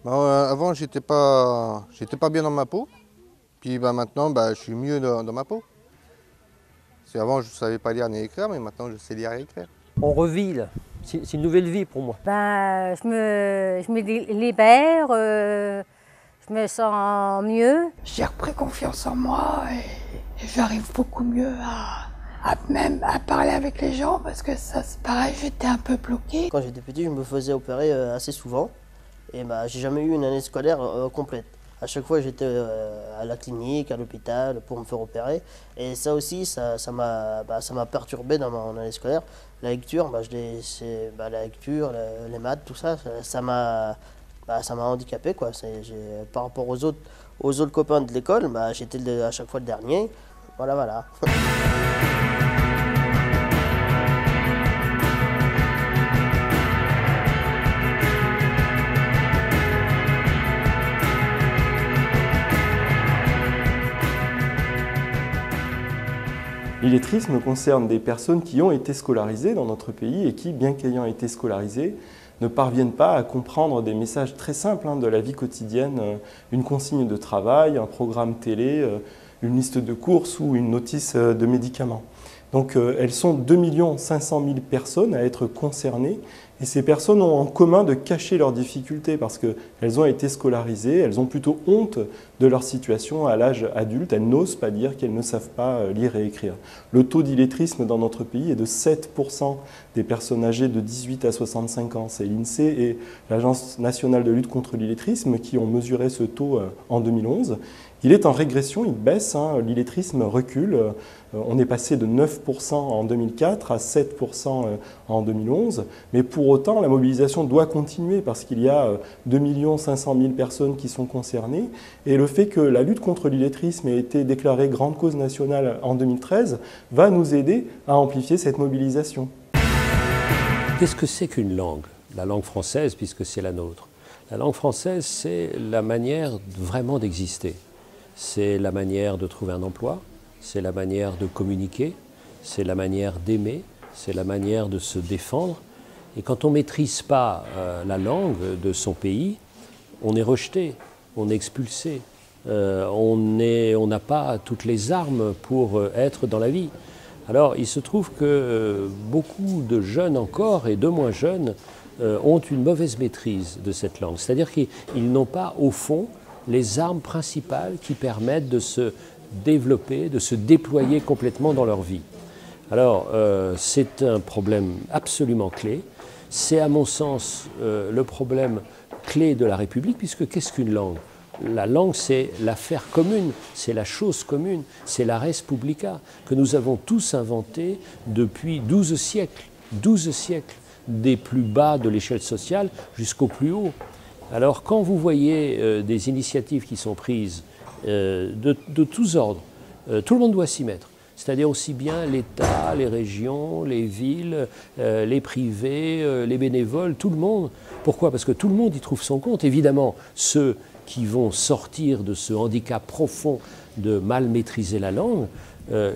Avant, j'étais pas bien dans ma peau. Puis maintenant, je suis mieux dans ma peau. Parce qu'avant, je ne savais pas lire ni écrire, mais maintenant, je sais lire et écrire. On revit là, c'est une nouvelle vie pour moi. Je me libère, je me sens mieux. J'ai repris confiance en moi et j'arrive beaucoup mieux même à parler avec les gens parce que ça c'est pareil, j'étais un peu bloquée. Quand j'étais petit, je me faisais opérer assez souvent et j'ai jamais eu une année scolaire complète. À chaque fois, j'étais à la clinique, à l'hôpital pour me faire opérer. Et ça aussi, ça m'a perturbé dans mon année scolaire. La lecture, la lecture, les maths, tout ça, ça m'a handicapé, quoi. Par rapport aux autres copains de l'école, j'étais à chaque fois le dernier. Voilà. L'illettrisme concerne des personnes qui ont été scolarisées dans notre pays et qui, bien qu'ayant été scolarisées, ne parviennent pas à comprendre des messages très simples de la vie quotidienne, une consigne de travail, un programme télé, une liste de courses ou une notice de médicaments. Donc elles sont 2 500 000 personnes à être concernées et ces personnes ont en commun de cacher leurs difficultés parce qu'elles ont été scolarisées, elles ont plutôt honte de leur situation à l'âge adulte, elles n'osent pas dire qu'elles ne savent pas lire et écrire. Le taux d'illettrisme dans notre pays est de 7% des personnes âgées de 18 à 65 ans. C'est l'INSEE et l'Agence nationale de lutte contre l'illettrisme qui ont mesuré ce taux en 2011. Il est en régression, il baisse, l'illettrisme recule. On est passé de 9% en 2004 à 7% en 2011. Mais pour autant, la mobilisation doit continuer parce qu'il y a 2 500 000 personnes qui sont concernées. Et le fait que la lutte contre l'illettrisme ait été déclarée grande cause nationale en 2013 va nous aider à amplifier cette mobilisation. Qu'est-ce que c'est qu'une langue? La langue française, puisque c'est la nôtre. La langue française, c'est la manière vraiment d'exister. C'est la manière de trouver un emploi, c'est la manière de communiquer, c'est la manière d'aimer, c'est la manière de se défendre. Et quand on ne maîtrise pas la langue de son pays, on est rejeté, on est expulsé, on n'a pas toutes les armes pour être dans la vie. Alors il se trouve que beaucoup de jeunes encore et de moins jeunes ont une mauvaise maîtrise de cette langue. C'est-à-dire qu'ils n'ont pas au fond les armes principales qui permettent de se développer, de se déployer complètement dans leur vie. Alors, c'est un problème absolument clé. C'est à mon sens le problème clé de la République, puisque qu'est-ce qu'une langue? La langue, c'est l'affaire commune, c'est la chose commune, c'est la res publica, que nous avons tous inventé depuis 12 siècles, des plus bas de l'échelle sociale jusqu'au plus haut. Alors quand vous voyez des initiatives qui sont prises de tous ordres, tout le monde doit s'y mettre. C'est-à-dire aussi bien l'État, les régions, les villes, les privés, les bénévoles, tout le monde. Pourquoi? Parce que tout le monde y trouve son compte. Évidemment, ceux qui vont sortir de ce handicap profond de mal maîtriser la langue,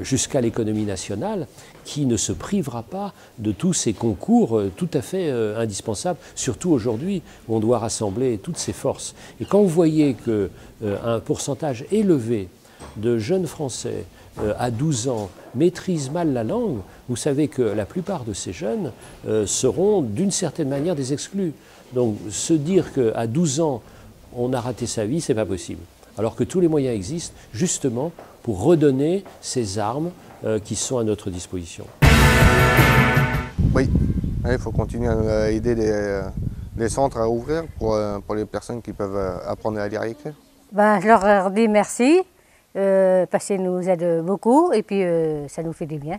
jusqu'à l'économie nationale, qui ne se privera pas de tous ces concours tout à fait indispensables, surtout aujourd'hui où on doit rassembler toutes ces forces. Et quand vous voyez qu'un pourcentage élevé de jeunes Français à 12 ans maîtrisent mal la langue, vous savez que la plupart de ces jeunes seront d'une certaine manière des exclus. Donc se dire qu'à 12 ans, on a raté sa vie, c'est pas possible. Alors que tous les moyens existent justement pour redonner ces armes qui sont à notre disposition. Oui, il faut continuer à aider les centres à ouvrir pour les personnes qui peuvent apprendre à lire et écrire. Je leur dis merci, parce qu'ils nous aident beaucoup et puis ça nous fait du bien.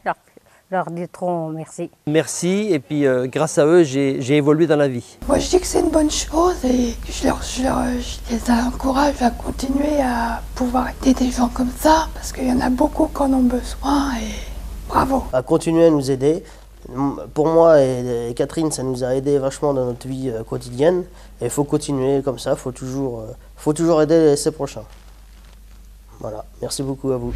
Leur diront merci. Merci, et puis grâce à eux, j'ai évolué dans la vie. Moi je dis que c'est une bonne chose et que je les encourage à continuer à pouvoir aider des gens comme ça parce qu'il y en a beaucoup qui en ont besoin et bravo. À continuer à nous aider. Pour moi et Catherine, ça nous a aidé vachement dans notre vie quotidienne et il faut continuer comme ça, il faut toujours aider ses prochains. Voilà, merci beaucoup à vous.